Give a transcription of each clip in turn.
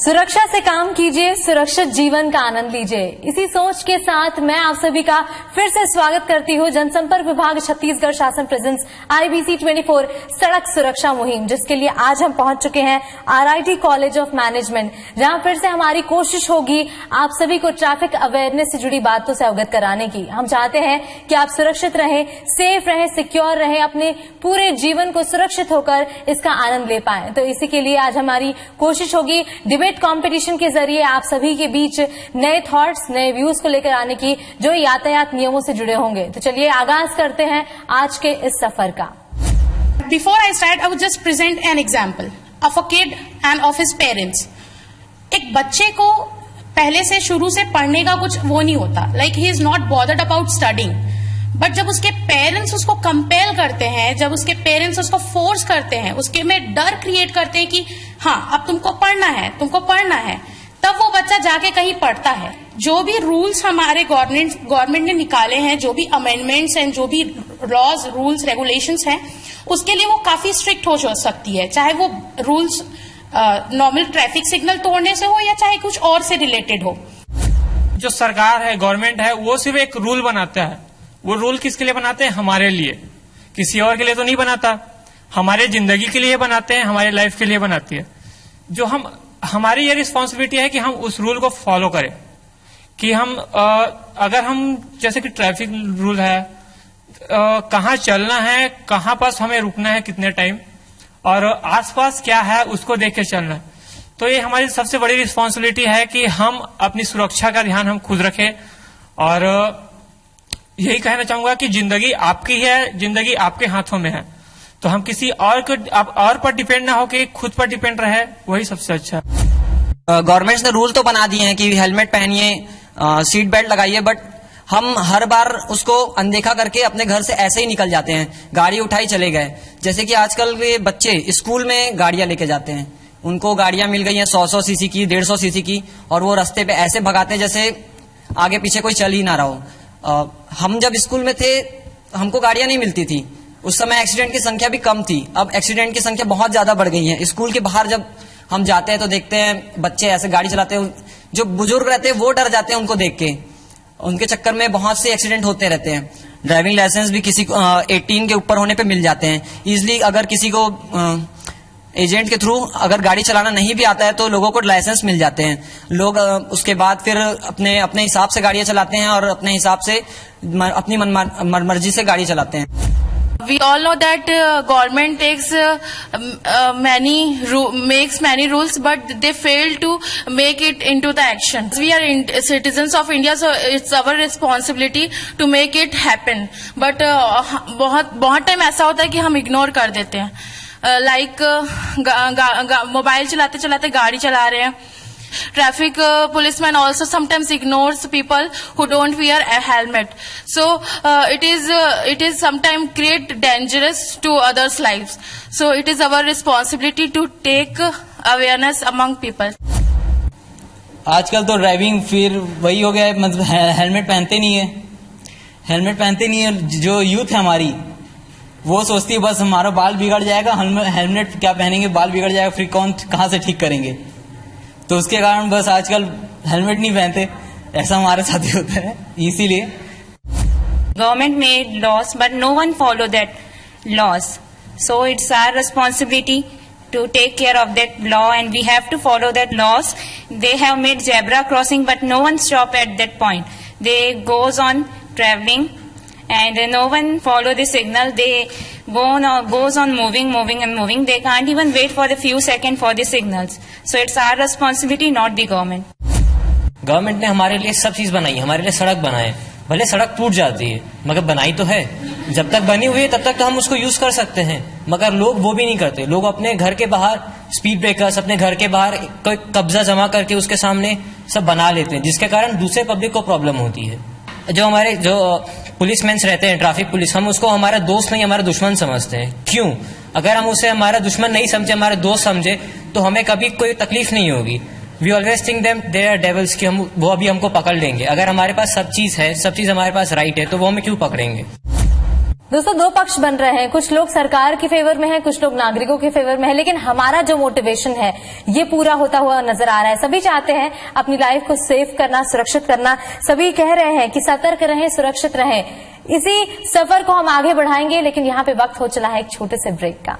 सुरक्षा से काम कीजिए, सुरक्षित जीवन का आनंद लीजिए। इसी सोच के साथ मैं आप सभी का फिर से स्वागत करती हूँ जनसंपर्क विभाग छत्तीसगढ़ शासन प्रेजेंस IBC 24 सड़क सुरक्षा मुहिम, जिसके लिए आज हम पहुंच चुके हैं RIT कॉलेज ऑफ मैनेजमेंट, जहां फिर से हमारी कोशिश होगी आप सभी को ट्रैफिक अवेयरनेस से जुड़ी बातों से अवगत कराने की। हम चाहते हैं कि आप सुरक्षित रहें, सेफ रहें, सिक्योर रहें, अपने पूरे जीवन को सुरक्षित होकर इसका आनंद ले पाएं। तो इसी के लिए आज हमारी कोशिश होगी डिबेट कंपटीशन के जरिए आप सभी के बीच नए थॉट्स, नए व्यूज को लेकर आने की, जो यातायात नियमों से जुड़े होंगे। तो चलिए आगाज करते हैं आज के इस सफर का। Before I start, I would just present an example of a kid and of his parents. एक बच्चे को पहले से शुरू से पढ़ने का कुछ वो नहीं होता, like he is not bothered about studying. But जब उसके पेरेंट्स उसको कंपेल करते हैं, जब उसके पेरेंट्स उसको फोर्स करते हैं, उसके में डर क्रिएट करते हैं कि हाँ अब तुमको पढ़ना है, तब वो बच्चा जाके कहीं पढ़ता है। जो भी रूल्स हमारे गवर्नमेंट ने निकाले हैं, जो भी अमेंडमेंट्स हैं, जो भी लॉज, रूल्स, रेगुलेशंस हैं, उसके लिए वो काफी स्ट्रिक्ट हो सकती है, चाहे वो रूल्स नॉर्मल ट्रैफिक सिग्नल तोड़ने से हो या चाहे कुछ और से रिलेटेड हो। जो सरकार है, गवर्नमेंट है, वो सिर्फ एक रूल बनाता है। वो रूल किसके लिए बनाते हैं? हमारे लिए, किसी और के लिए तो नहीं बनाता। हमारे जिंदगी के लिए बनाते हैं, हमारे लाइफ के लिए बनाती है। जो हमारी ये रिस्पॉन्सिबिलिटी है कि हम उस रूल को फॉलो करें, कि हम अगर हम जैसे कि ट्रैफिक रूल है, कहाँ चलना है, कहाँ पास हमें रुकना है, कितने टाइम, और आसपास क्या है उसको देख के चलना है। तो ये हमारी सबसे बड़ी रिस्पॉन्सिबिलिटी है कि हम अपनी सुरक्षा का ध्यान हम खुद रखें। और यही कहना चाहूंगा कि जिंदगी आपकी है, जिंदगी आपके हाथों में है, तो हम किसी और पर डिपेंड ना होके खुद पर डिपेंड रहे, वही सबसे अच्छा है। गवर्नमेंट ने रूल तो बना दिए हैं कि हेलमेट पहनिए, सीट बेल्ट लगाइए, बट हम हर बार उसको अनदेखा करके अपने घर से ऐसे ही निकल जाते हैं, गाड़ी उठाई चले गए। जैसे कि आजकल के बच्चे स्कूल में गाड़ियां लेके जाते हैं, उनको गाड़ियां मिल गई हैं 100 सीसी की, 150 सीसी की, और वो रास्ते पे ऐसे भगाते हैं जैसे आगे पीछे कोई चल ही ना रहा हो। हम जब स्कूल में थे हमको गाड़ियां नहीं मिलती थी, उस समय एक्सीडेंट की संख्या भी कम थी। अब एक्सीडेंट की संख्या बहुत ज्यादा बढ़ गई है। स्कूल के बाहर जब हम जाते हैं तो देखते हैं बच्चे ऐसे गाड़ी चलाते हैं, जो बुजुर्ग रहते हैं वो डर जाते हैं उनको देख के, उनके चक्कर में बहुत से एक्सीडेंट होते रहते हैं। ड्राइविंग लाइसेंस भी किसी को 18 के ऊपर होने पे मिल जाते हैं इजिली। अगर किसी को एजेंट के थ्रू अगर गाड़ी चलाना नहीं भी आता है तो लोगों को लाइसेंस मिल जाते हैं। लोग उसके बाद फिर अपने हिसाब से गाड़ियां चलाते हैं और अपने हिसाब से अपनी मर्जी से गाड़ी चलाते हैं। We all know that government makes many rules, but they fail to make it into the action. We are citizens of India, so it's our responsibility to make it happen. But बहुत time ऐसा होता है कि हम ignore कर देते हैं, like mobile चलाते चलाते गाड़ी चला रहे हैं। Traffic policeman also sometimes ignores people who don't wear a helmet. So it is sometimes create dangerous to others' lives. So it is our responsibility to take awareness among people. आजकल तो driving फिर वही हो गया है, मतलब helmet पहनते नहीं है। जो यूथ है हमारी वो सोचती है बस हमारा बाल बिगड़ जाएगा, हेलमेट क्या पहनेंगे, बाल बिगड़ जाएगा, फिर कौन कहाँ से ठीक करेंगे। तो उसके कारण बस आजकल हेलमेट नहीं पहनते, ऐसा हमारे साथ ही होता है। इसीलिए government made laws but no one follow that laws, so it's our responsibility to take care of that law and we have to follow that laws. They have made zebra crossing but no one stop at that point. They goes on traveling and no one follow the signal. They goes on moving. They can't even wait for the few seconds for the signals. So it's our responsibility, not the government. Government ने हमारे लिए सब चीज बनाई, हमारे लिए सड़क बनाए। भले सड़क टूट जाती है मगर बनाई तो है। जब तक बनी हुई है तब तक तो हम उसको यूज कर सकते हैं, मगर लोग वो भी नहीं करते। लोग अपने घर के बाहर स्पीड ब्रेकर्स, अपने घर के बाहर कोई कब्जा जमा करके उसके सामने सब बना लेते हैं, जिसके कारण दूसरे पब्लिक को प्रॉब्लम होती है। जो पुलिसमैन रहते हैं, ट्रैफिक पुलिस, हम उसको हमारा दोस्त नहीं हमारा दुश्मन समझते हैं। क्यों? अगर हम उसे हमारा दुश्मन नहीं समझे, हमारा दोस्त समझे, तो हमें कभी कोई तकलीफ नहीं होगी। We always think them they are devils, कि वो अभी हमको पकड़ लेंगे। अगर हमारे पास सब चीज है, सब चीज हमारे पास राइट है, तो वो हमें क्यों पकड़ेंगे। दोस्तों, दो पक्ष बन रहे हैं, कुछ लोग सरकार के फेवर में हैं, कुछ लोग नागरिकों के फेवर में हैं, लेकिन हमारा जो मोटिवेशन है ये पूरा होता हुआ नजर आ रहा है। सभी चाहते हैं अपनी लाइफ को सेफ करना, सुरक्षित करना। सभी कह रहे हैं कि सतर्क रहें, सुरक्षित रहें। इसी सफर को हम आगे बढ़ाएंगे, लेकिन यहाँ पे वक्त हो चला है एक छोटे से ब्रेक का।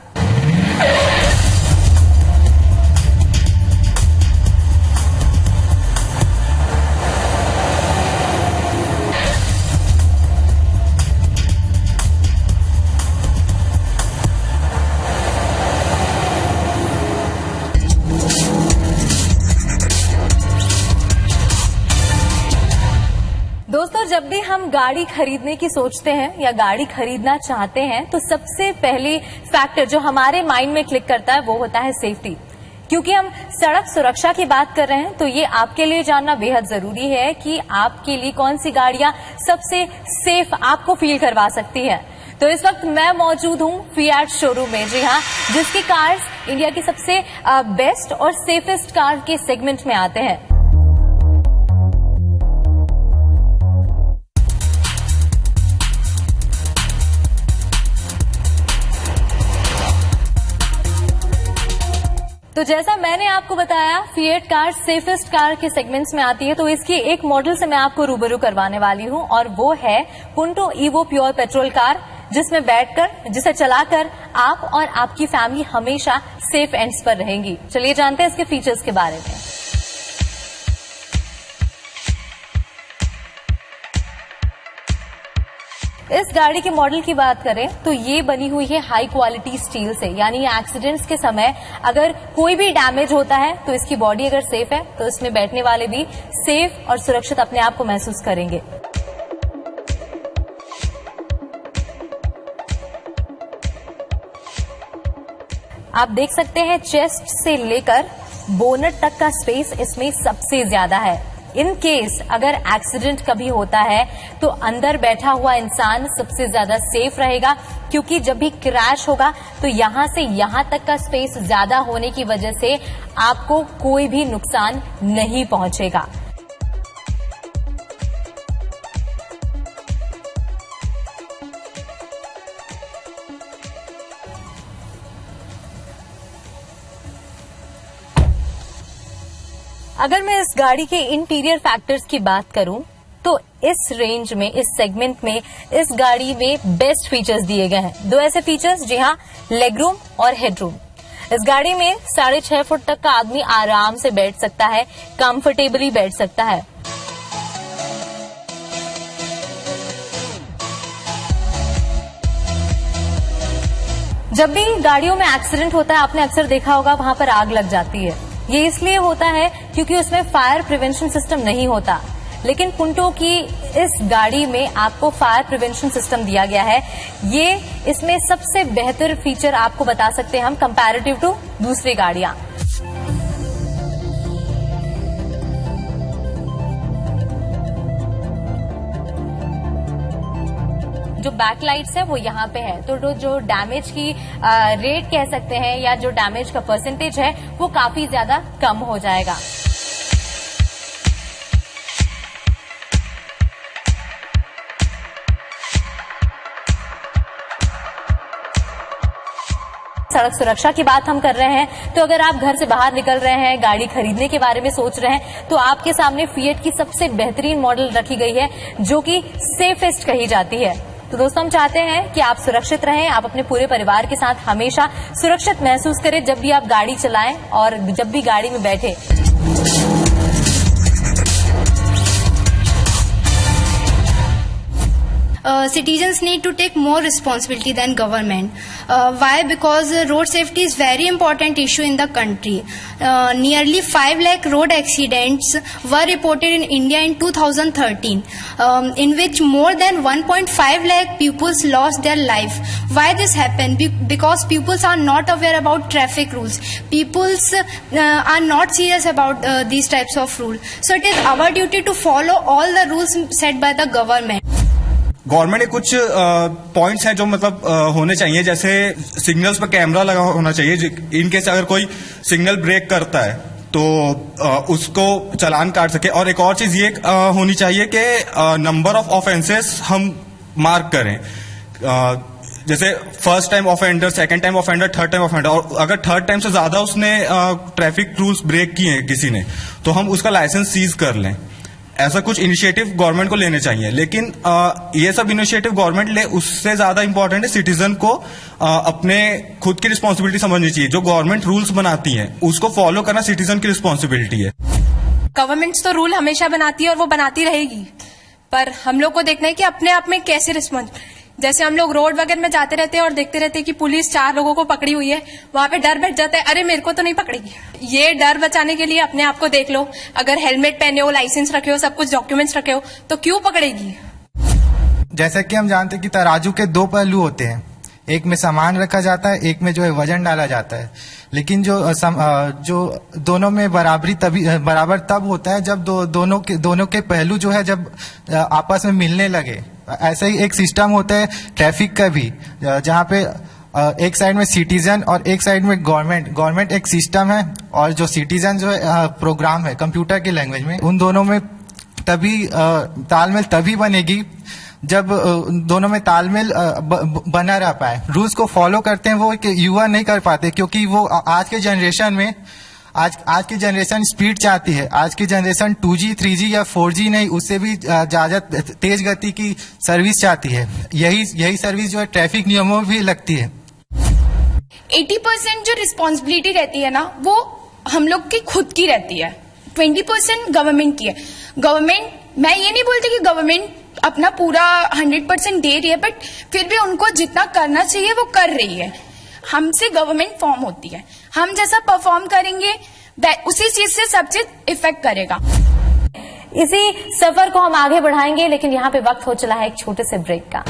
दोस्तों, जब भी हम गाड़ी खरीदने की सोचते हैं या गाड़ी खरीदना चाहते हैं तो सबसे पहले फैक्टर जो हमारे माइंड में क्लिक करता है वो होता है सेफ्टी। क्योंकि हम सड़क सुरक्षा की बात कर रहे हैं तो ये आपके लिए जानना बेहद जरूरी है कि आपके लिए कौन सी गाड़ियां सबसे सेफ आपको फील करवा सकती है। तो इस वक्त मैं मौजूद हूं फिएट शोरूम में, जी हाँ, जिसकी कार्स इंडिया की सबसे बेस्ट और सेफेस्ट कार के सेगमेंट में आते हैं। तो जैसा मैंने आपको बताया, फिएट कार सेफेस्ट कार के सेगमेंट्स में आती है, तो इसकी एक मॉडल से मैं आपको रूबरू करवाने वाली हूं और वो है Punto evo pure petrol car, जिसमें बैठकर, जिसे चलाकर आप और आपकी फैमिली हमेशा सेफ एंड्स पर रहेंगी। चलिए जानते हैं इसके फीचर्स के बारे में। इस गाड़ी के मॉडल की बात करें तो ये बनी हुई है हाई क्वालिटी स्टील से, यानी एक्सीडेंट्स के समय अगर कोई भी डैमेज होता है तो इसकी बॉडी अगर सेफ है तो इसमें बैठने वाले भी सेफ और सुरक्षित अपने आप को महसूस करेंगे। आप देख सकते हैं चेस्ट से लेकर बोनट तक का स्पेस इसमें सबसे ज्यादा है। इन केस अगर एक्सीडेंट कभी होता है तो अंदर बैठा हुआ इंसान सबसे ज्यादा सेफ रहेगा, क्योंकि जब भी क्रैश होगा तो यहां से यहां तक का स्पेस ज्यादा होने की वजह से आपको कोई भी नुकसान नहीं पहुंचेगा। अगर मैं इस गाड़ी के इंटीरियर फैक्टर्स की बात करूं तो इस रेंज में, इस सेगमेंट में, इस गाड़ी में बेस्ट फीचर्स दिए गए हैं। दो ऐसे फीचर्स, जी हाँ, लेग रूम और हेड रूम। इस गाड़ी में 6.5 फुट तक का आदमी आराम से बैठ सकता है, कंफर्टेबली बैठ सकता है। जब भी गाड़ियों में एक्सीडेंट होता है, आपने अक्सर देखा होगा वहां पर आग लग जाती है। ये इसलिए होता है क्योंकि उसमें फायर प्रिवेंशन सिस्टम नहीं होता, लेकिन पुंटो की इस गाड़ी में आपको फायर प्रिवेंशन सिस्टम दिया गया है। ये इसमें सबसे बेहतर फीचर आपको बता सकते हैं हम कंपैरेटिव टू दूसरी गाड़ियां। जो बैकलाइट्स है वो यहाँ पे है, तो जो डैमेज की रेट कह सकते हैं या जो डैमेज का परसेंटेज है वो काफी ज्यादा कम हो जाएगा। सड़क सुरक्षा की बात हम कर रहे हैं तो अगर आप घर से बाहर निकल रहे हैं, गाड़ी खरीदने के बारे में सोच रहे हैं, तो आपके सामने फिएट की सबसे बेहतरीन मॉडल रखी गई है जो कि सेफेस्ट कही जाती है। तो दोस्तों, हम चाहते हैं कि आप सुरक्षित रहें, आप अपने पूरे परिवार के साथ हमेशा सुरक्षित महसूस करें जब भी आप गाड़ी चलाएं और जब भी गाड़ी में बैठे। Citizens need to take more responsibility than government. Why? Because road safety is very important issue in the country. Nearly 5 lakh road accidents were reported in India in 2013, in which more than 1.5 lakh pupils lost their life. Why this happened? Because pupils are not aware about traffic rules. Pupils are not serious about these types of rules. So it is our duty to follow all the rules set by the government. Government के कुछ points हैं जो मतलब होने चाहिए, जैसे signals पर camera लगा होना चाहिए। इन केस अगर कोई सिग्नल ब्रेक करता है तो उसको चालान काट सके। और एक और चीज ये होनी चाहिए कि नंबर ऑफ ऑफेंसेस हम मार्क करें। जैसे first time offender, second time offender, third time offender, और अगर थर्ड टाइम से ज्यादा उसने ट्रैफिक रूल्स ब्रेक किए हैं किसी ने, तो हम उसका लाइसेंस सीज कर लें। ऐसा कुछ इनिशिएटिव गवर्नमेंट को लेने चाहिए। लेकिन ये सब इनिशिएटिव गवर्नमेंट ले, उससे ज्यादा इंपॉर्टेंट है सिटीजन को अपने खुद की रिस्पॉन्सिबिलिटी समझनी चाहिए। जो गवर्नमेंट रूल्स बनाती है उसको फॉलो करना सिटीजन की रिस्पॉन्सिबिलिटी है। गवर्नमेंट्स तो रूल हमेशा बनाती है और वो बनाती रहेगी, पर हम लोग को देखना है कि अपने आप में कैसे रिस्पॉन्स। जैसे हम लोग रोड वगैरह में जाते रहते हैं और देखते रहते हैं कि पुलिस 4 लोगों को पकड़ी हुई है, वहां पे डर बैठ जाता है, अरे मेरे को तो नहीं पकड़ेगी। ये डर बचाने के लिए अपने आप को देख लो, अगर हेलमेट पहने हो, लाइसेंस रखे हो, सब कुछ डॉक्यूमेंट्स रखे हो, तो क्यों पकड़ेगी। जैसा कि हम जानते हैं कि तराजू के 2 पहलू होते हैं, एक में सामान रखा जाता है, एक में जो है वजन डाला जाता है। लेकिन जो दोनों में बराबर तब होता है जब दोनों के पहलू जो है जब आपस में मिलने लगे। ऐसा ही एक सिस्टम होता है ट्रैफिक का भी, जहाँ पे एक साइड में सिटीजन और एक साइड में गवर्नमेंट एक सिस्टम है, और जो सिटीजन जो है प्रोग्राम है कंप्यूटर की लैंग्वेज में। उन दोनों में तभी तालमेल तभी बनेगी जब दोनों में तालमेल बना रह पाए। रूल्स को फॉलो करते हैं वो युवा नहीं कर पाते, क्योंकि वो आज के जनरेशन में आज की जनरेशन स्पीड चाहती है। आज की जनरेशन 2G 3G या 4G नहीं, उससे भी ज्यादा तेज गति की सर्विस चाहती है। यही सर्विस जो है ट्रैफिक नियमों में भी लगती है। 80% जो रिस्पॉन्सिबिलिटी रहती है ना, वो हम लोग की खुद की रहती है, 20% गवर्नमेंट की है। गवर्नमेंट, मैं ये नहीं बोलती कि गवर्नमेंट अपना पूरा 100% दे रही है, बट फिर भी उनको जितना करना चाहिए वो कर रही है। हमसे गवर्नमेंट फॉर्म होती है, हम जैसा परफॉर्म करेंगे उसी चीज से सब चीज इफेक्ट करेगा। इसी सफर को हम आगे बढ़ाएंगे, लेकिन यहाँ पे वक्त हो चला है एक छोटे से ब्रेक का।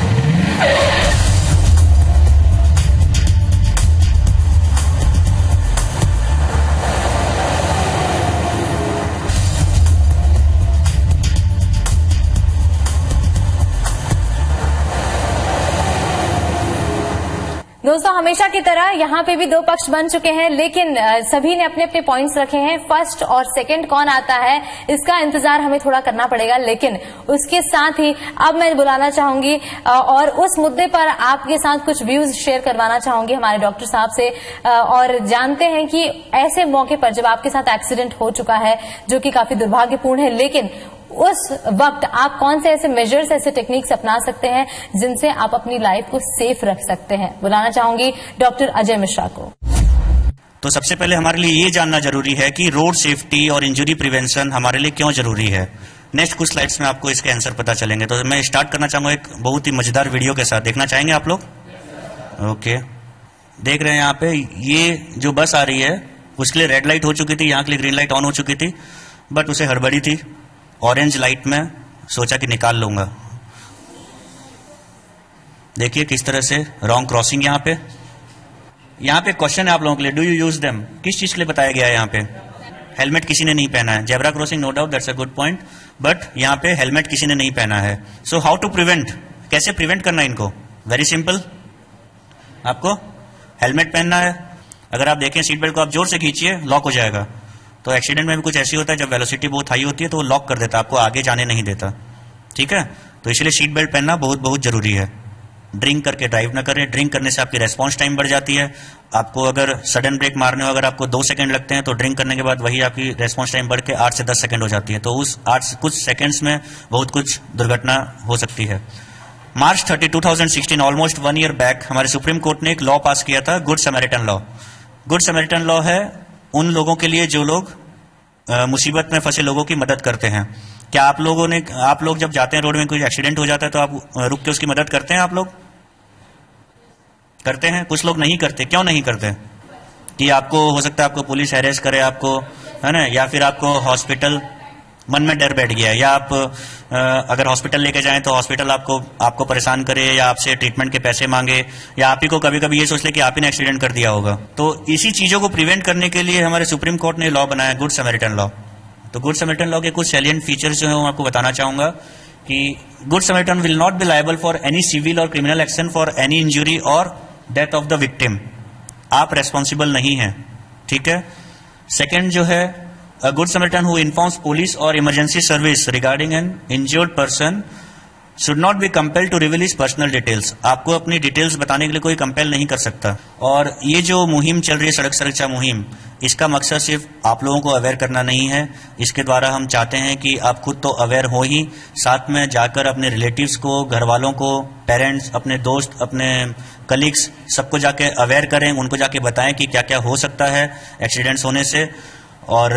दोस्तों, हमेशा की तरह यहाँ पे भी 2 पक्ष बन चुके हैं, लेकिन सभी ने अपने अपने पॉइंट्स रखे हैं। फर्स्ट और सेकंड कौन आता है इसका इंतजार हमें थोड़ा करना पड़ेगा, लेकिन उसके साथ ही अब मैं बुलाना चाहूंगी और उस मुद्दे पर आपके साथ कुछ व्यूज शेयर करवाना चाहूंगी हमारे डॉक्टर साहब से। और जानते हैं कि ऐसे मौके पर जब आपके साथ एक्सीडेंट हो चुका है, जो कि काफी दुर्भाग्यपूर्ण है, लेकिन उस वक्त आप कौन से ऐसे मेजर्स, ऐसे टेक्निक्स अपना सकते हैं जिनसे आप अपनी लाइफ को सेफ रख सकते हैं। बुलाना चाहूंगी डॉक्टर अजय मिश्रा को। तो सबसे पहले हमारे लिए ये जानना जरूरी है कि रोड सेफ्टी और इंजरी प्रिवेंशन हमारे लिए क्यों जरूरी है। नेक्स्ट कुछ स्लाइड्स में आपको इसके आंसर पता चलेंगे। तो मैं स्टार्ट करना चाहूंगा एक बहुत ही मजेदार वीडियो के साथ। देखना चाहेंगे आप लोग? ओके, देख रहे हैं यहाँ पे ये जो बस आ रही है उसके लिए रेड लाइट हो चुकी थी, यहाँ के लिए ग्रीन लाइट ऑन हो चुकी थी, बट उसे हड़बड़ी थी। ऑरेंज लाइट में सोचा कि निकाल लूंगा। देखिए किस तरह से रॉन्ग क्रॉसिंग। यहाँ पे क्वेश्चन है आप लोगों के लिए, डू यू यूज देम? किस चीज के लिए बताया गया है? यहाँ पे हेलमेट किसी ने नहीं पहना है। Zebra crossing no doubt, that's a good point, but यहाँ पे हेलमेट किसी ने नहीं पहना है। सो हाउ टू प्रिवेंट, कैसे प्रिवेंट करना है इनको? वेरी सिंपल, आपको हेलमेट पहनना है। अगर आप देखें सीट बेल्ट को आप जोर से खींचिए, लॉक हो जाएगा। तो एक्सीडेंट में भी कुछ ऐसी होता है, जब वेलोसिटी बहुत हाई होती है तो वो लॉक कर देता है, आपको आगे जाने नहीं देता। ठीक है, तो इसलिए सीट बेल्ट पहनना बहुत बहुत जरूरी है। ड्रिंक करके ड्राइव ना करें। ड्रिंक करने से आपकी रेस्पॉन्स टाइम बढ़ जाती है। आपको अगर सडन ब्रेक मारने हो, अगर आपको 2 सेकंड लगते हैं, तो ड्रिंक करने के बाद वही आपकी रेस्पॉन्स टाइम बढ़ के 8 से 10 सेकंड हो जाती है। तो उस 8 कुछ सेकंड्स में बहुत कुछ दुर्घटना हो सकती है। मार्च 30, 2016, ऑलमोस्ट 1 ईयर बैक, हमारे सुप्रीम कोर्ट ने एक लॉ पास किया था, good Samaritan law. Good Samaritan law है उन लोगों के लिए जो लोग मुसीबत में फंसे लोगों की मदद करते हैं। क्या आप लोग जब जाते हैं रोड में, कोई एक्सीडेंट हो जाता है तो आप रुक के उसकी मदद करते हैं? आप लोग करते हैं? कुछ लोग नहीं करते। क्यों नहीं करते? कि आपको हो सकता है आपको पुलिस अरेस्ट करे, आपको, है ना, या फिर आपको हॉस्पिटल मन में डर बैठ गया है, या आप अगर हॉस्पिटल लेके जाएं तो हॉस्पिटल आपको परेशान करे, या आपसे ट्रीटमेंट के पैसे मांगे, या आप ही को कभी कभी ये सोच ले कि आप ही ने एक्सीडेंट कर दिया होगा। तो इसी चीजों को प्रिवेंट करने के लिए हमारे सुप्रीम कोर्ट ने लॉ बनाया, गुड समैरिटन लॉ। तो गुड समैरिटन लॉ के कुछ सैलिएंट फीचर्स जो है मैं आपको बताना चाहूंगा कि good samaritan will not be liable for any civil और criminal action for any injury और डेथ ऑफ द विक्टिम। आप रेस्पॉन्सिबल नहीं है। ठीक है। सेकेंड जो है, A good Samaritan who informs police or emergency service regarding an injured person should not be compelled to reveal his personal details. आपको अपनी डिटेल्स बताने के लिए कोई कंपेल नहीं कर सकता। और ये जो मुहिम चल रही है सड़क सुरक्षा मुहिम, इसका मकसद सिर्फ आप लोगों को अवेयर करना नहीं है। इसके द्वारा हम चाहते हैं कि आप खुद तो अवेयर हो ही, साथ में जाकर अपने रिलेटिव्स को, घर वालों को, पेरेंट्स, अपने दोस्त, अपने कलीग्स, सबको जाके अवेयर करें, उनको जाके बताएं कि क्या क्या हो सकता है एक्सीडेंट्स होने से। और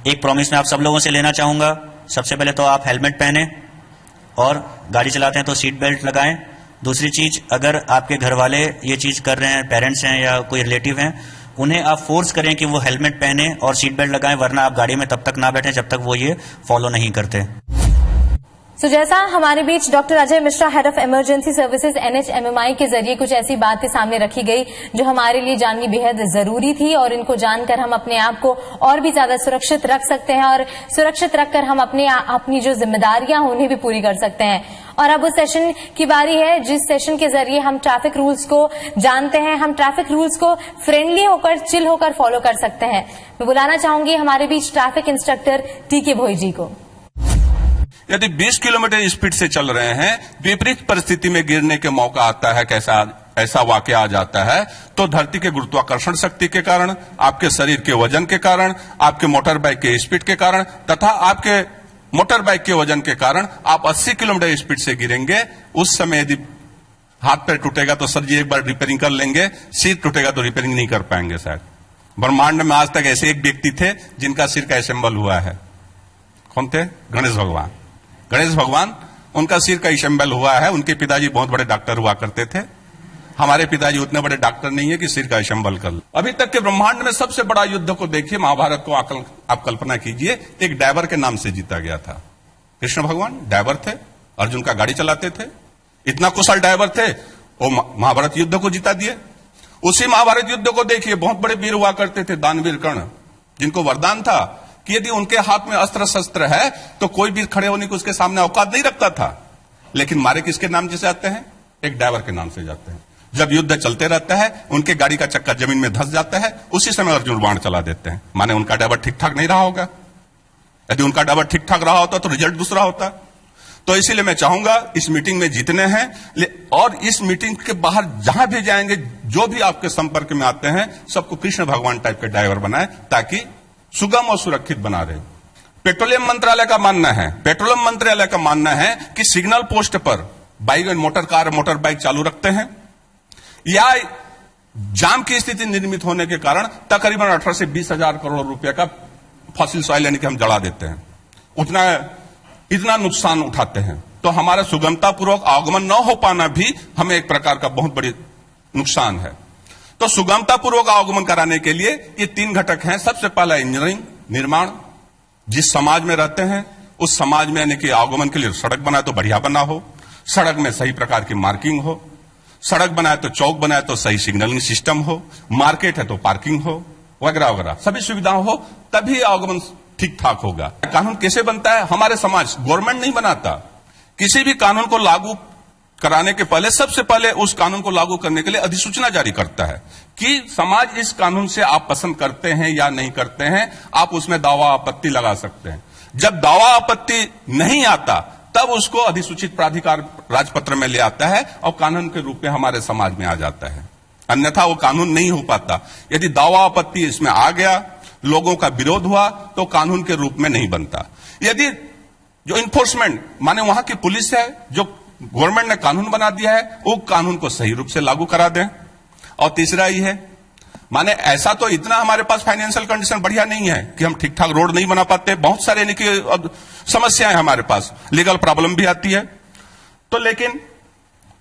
एक प्रॉमिस मैं आप सब लोगों से लेना चाहूंगा, सबसे पहले तो आप हेलमेट पहने और गाड़ी चलाते हैं तो सीट बेल्ट लगाएं। दूसरी चीज, अगर आपके घर वाले ये चीज कर रहे हैं, पेरेंट्स हैं या कोई रिलेटिव हैं, उन्हें आप फोर्स करें कि वो हेलमेट पहने और सीट बेल्ट लगाएं, वरना आप गाड़ी में तब तक ना बैठें जब तक वो ये फॉलो नहीं करते। जैसा हमारे बीच doctor Ajay Mishra, head of emergency services NHMMI के जरिए कुछ ऐसी बातें सामने रखी गई जो हमारे लिए जाननी बेहद जरूरी थी, और इनको जानकर हम अपने आप को और भी ज्यादा सुरक्षित रख सकते हैं, और सुरक्षित रखकर हम अपनी जो जिम्मेदारियां उन्हें भी पूरी कर सकते हैं। और अब उस सेशन की बारी है जिस सेशन के जरिए हम ट्रैफिक रूल्स को जानते हैं, हम ट्रैफिक रूल्स को फ्रेंडली होकर, चिल होकर फॉलो कर सकते हैं। मैं बुलाना चाहूंगी हमारे बीच ट्रैफिक इंस्ट्रक्टर TK भोई जी को। यदि 20 किलोमीटर स्पीड से चल रहे हैं, विपरीत परिस्थिति में गिरने के मौका आता है, कैसा ऐसा वाकया आ जाता है, तो धरती के गुरुत्वाकर्षण शक्ति के कारण, आपके शरीर के वजन के कारण, आपके मोटर बाइक के स्पीड के कारण तथा आपके मोटर बाइक के वजन के कारण आप 80 किलोमीटर स्पीड से गिरेंगे। उस समय यदि हाथ पैर टूटेगा तो सर जी एक बार रिपेयरिंग कर लेंगे, सिर टूटेगा तो रिपेयरिंग नहीं कर पाएंगे। शायद ब्रह्मांड में आज तक ऐसे एक व्यक्ति थे जिनका सिर का असेंबल हुआ है। कौन थे? गणेश भगवान। गणेश भगवान, उनका सिर का असेंबल हुआ है। उनके पिताजी बहुत बड़े डॉक्टर हुआ करते थे। हमारे पिताजी उतने बड़े डॉक्टर नहीं है कि सिर का असेंबल कर। अभी तक के ब्रह्मांड में सबसे बड़ा युद्ध को देखिए, महाभारत को आप कल्पना कीजिए, एक ड्राइवर के नाम से जीता गया था। कृष्ण भगवान ड्राइवर थे, अर्जुन का गाड़ी चलाते थे, इतना कुशल ड्राइवर थे, वो महाभारत युद्ध को जीता दिए। उसी महाभारत युद्ध को देखिए, बहुत बड़े वीर हुआ करते थे, दानवीर कर्ण, जिनको वरदान था कि यदि उनके हाथ में अस्त्र शस्त्र है तो कोई भी खड़े होने को उसके सामने औकात नहीं रखता था। लेकिन मारे किसके नाम से जाते हैं? एक ड्राइवर के नाम से जाते हैं। जब युद्ध चलते रहता है, उनके गाड़ी का चक्का जमीन में धंस जाता है, उसी समय अर्जुन बाण चला देते हैं। माने उनका ड्राइवर ठीक ठाक नहीं रहा होगा। यदि उनका ड्राइवर ठीक ठाक रहा होता तो रिजल्ट दूसरा होता। तो इसीलिए मैं चाहूंगा इस मीटिंग में जीतने हैं, और इस मीटिंग के बाहर जहां भी जाएंगे, जो भी आपके संपर्क में आते हैं, सबको कृष्ण भगवान टाइप के ड्राइवर बनाए, ताकि सुगम और सुरक्षित बना रहे। पेट्रोलियम मंत्रालय का मानना है कि सिग्नल पोस्ट पर bike and motor car, motor bike चालू रखते हैं, या जाम की स्थिति निर्मित होने के कारण तकरीबन 18 से 20 हजार करोड़ रुपए का फॉसिल सॉइल यानी कि हम जला देते हैं। इतना नुकसान उठाते हैं, तो हमारा सुगमतापूर्वक आगमन न हो पाना भी हमें एक प्रकार का बहुत बड़ी नुकसान है। तो सुगमतापूर्वक आगमन कराने के लिए ये 3 घटक हैं। सबसे पहला इंजीनियरिंग, निर्माण। जिस समाज में रहते हैं उस समाज में यानी कि आगमन के लिए सड़क बनाए तो बढ़िया बना हो, सड़क में सही प्रकार की मार्किंग हो, सड़क बनाए तो चौक बनाए तो सही सिग्नलिंग सिस्टम हो, मार्केट है तो पार्किंग हो, वगैरह वगैरह सभी सुविधाएं हो, तभी आगमन ठीक ठाक होगा। कानून कैसे बनता है? हमारे समाज, गवर्नमेंट नहीं बनाता। किसी भी कानून को लागू कराने के पहले सबसे पहले उस कानून को लागू करने के लिए अधिसूचना जारी करता है कि समाज इस कानून से आप पसंद करते हैं या नहीं करते हैं, आप उसमें दावा आपत्ति लगा सकते हैं। जब दावा आपत्ति नहीं आता तब उसको अधिसूचित प्राधिकार राजपत्र में ले आता है और कानून के रूप में हमारे समाज में आ जाता है। अन्यथा वो कानून नहीं हो पाता। यदि दावा आपत्ति इसमें आ गया, लोगों का विरोध हुआ, तो कानून के रूप में नहीं बनता। यदि जो इन्फोर्समेंट माने वहां की पुलिस है, जो गवर्नमेंट ने कानून बना दिया है, वो कानून को सही रूप से लागू करा दें। और तीसरा ही है, माने ऐसा तो इतना हमारे पास फाइनेंशियल कंडीशन बढ़िया नहीं है कि हम ठीक ठाक रोड नहीं बना पाते, बहुत सारे यानी कि समस्याएं हमारे पास, लीगल प्रॉब्लम भी आती है। तो लेकिन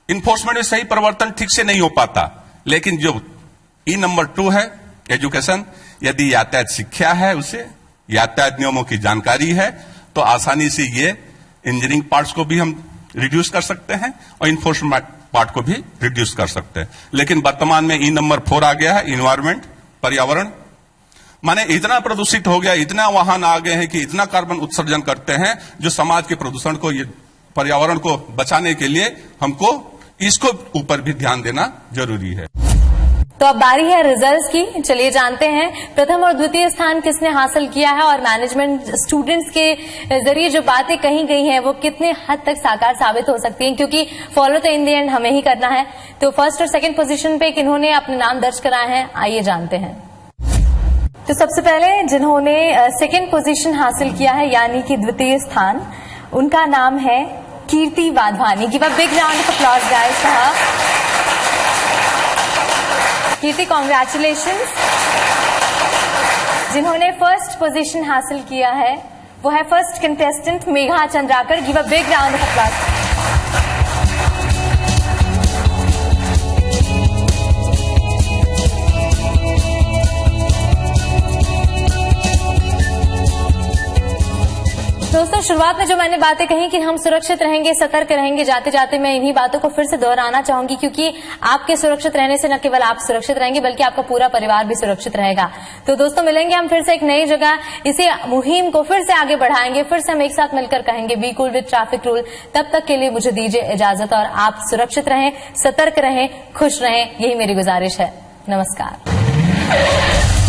इन्फोर्समेंट में सही परिवर्तन ठीक से नहीं हो पाता। लेकिन जो नंबर 2 है एजुकेशन, यदि यातायात शिक्षा है, उसे यातायात नियमों की जानकारी है, तो आसानी से ये इंजीनियरिंग पार्ट्स को भी हम रिड्यूस कर सकते हैं और इन्फोर्समेंट पार्ट को भी रिड्यूस कर सकते हैं। लेकिन वर्तमान में नंबर 4 आ गया है, इन्वायरमेंट, पर्यावरण। माने इतना प्रदूषित हो गया, इतना वाहन आ गए हैं कि इतना कार्बन उत्सर्जन करते हैं, जो समाज के प्रदूषण को, ये पर्यावरण को बचाने के लिए हमको इसको ऊपर भी ध्यान देना जरूरी है। तो अब बारी है रिजल्ट्स की। चलिए जानते हैं प्रथम और द्वितीय स्थान किसने हासिल किया है और मैनेजमेंट स्टूडेंट्स के जरिए जो बातें कही गई हैं वो कितने हद तक साकार साबित हो सकती हैं, क्योंकि फॉलो तो इन द एंड हमें ही करना है। तो फर्स्ट और सेकंड पोजीशन पे किन्होंने अपने नाम दर्ज कराए हैं, आइए जानते हैं। तो सबसे पहले जिन्होंने सेकंड पोजीशन हासिल किया है यानी कि द्वितीय स्थान, उनका नाम है Kirti Wadhwani. Give a big round of applause guys. Kirti, congratulations. जिन्होंने फर्स्ट पोजीशन हासिल किया है वो है first contestant Megha Chandrakar. Give a big round of applause. दोस्तों, शुरुआत में जो मैंने बातें कही कि हम सुरक्षित रहेंगे, सतर्क रहेंगे, जाते जाते मैं इन्हीं बातों को फिर से दोहराना चाहूंगी, क्योंकि आपके सुरक्षित रहने से न केवल आप सुरक्षित रहेंगे बल्कि आपका पूरा परिवार भी सुरक्षित रहेगा। तो दोस्तों, मिलेंगे हम फिर से एक नई जगह, इसी मुहिम को फिर से आगे बढ़ाएंगे, फिर से हम एक साथ मिलकर कहेंगे be cool with traffic rule. तब तक के लिए मुझे दीजिए इजाजत और आप सुरक्षित रहें, सतर्क रहें, खुश रहें, यही मेरी गुजारिश है। नमस्कार।